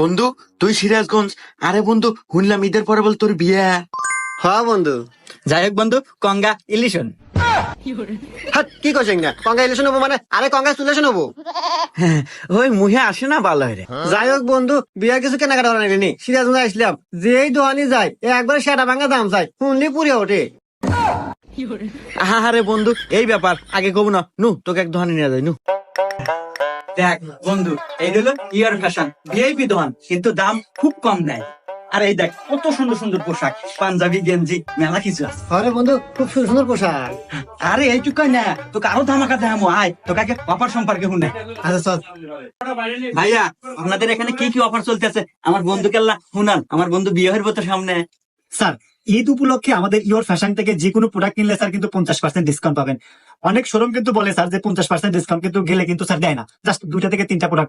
বন্ধু তুই সিরাজগঞ্জ। আরে বন্ধু শুনলাম ঈদের পরে বল তোর বিয়ে। হ্যাঁ বন্ধু। যাই হোক বন্ধু, কঙ্গা ইলিশন। হাট, কি করছেন না কংগ্রাচুলেশন হবো মানে? আরে কংগ্রাচুলেশন হবো। হ্যাঁ, ওই মুহে আসে না ভালো রে। যাই হোক বন্ধু, বিয়ার কিছু কেনাকাটা করা নাইনি, সিরাজগঞ্জ আসলাম, যেই দোকানি যায় একবার সেটা ভাঙা দাম চাই, শুনলি পুরে ওঠে। আরে বন্ধু এই ব্যাপার আগে কব না, নু তোকে এক দোকানে নিয়ে যাই নু। দেখ বন্ধু, এই হলো ইয়ার ফ্যাশন ভিআইপি দোকান, কিন্তু দাম খুব কম নেয়। আর এই দেখ কত সুন্দর সুন্দর পোশাক, পাঞ্জাবি গেঞ্জি মেলা কিছু আছে। আরে বন্ধু, খুব সুন্দর সুন্দর পোশাক। আরে এইটুকু না, তোকে আরো ধামাকা দেখামো, আয় তোকে আগে অফার সম্পর্কে শুনে। আচ্ছা চল। ভাইয়া, আপনাদের এখানে কি কি অফার চলতেছে আমার বন্ধুকে শুনান, আমার বন্ধু বিয়ে হইব তো সামনে। স্যার, ঈদ উপলক্ষে আমাদের ইওর ফ্যাশন থেকে যে কোনো প্রোডাক্ট কিনলে স্যার কিন্তু 50% ডিসকাউন্ট পাবেন। অনেক শোরুম কিন্তু বলে স্যার যে 50% ডিসকাউন্ট, কিন্তু গেলে কিন্তু স্যার দেয় না, জাস্ট 2টা থেকে 3টা প্রোডাক্ট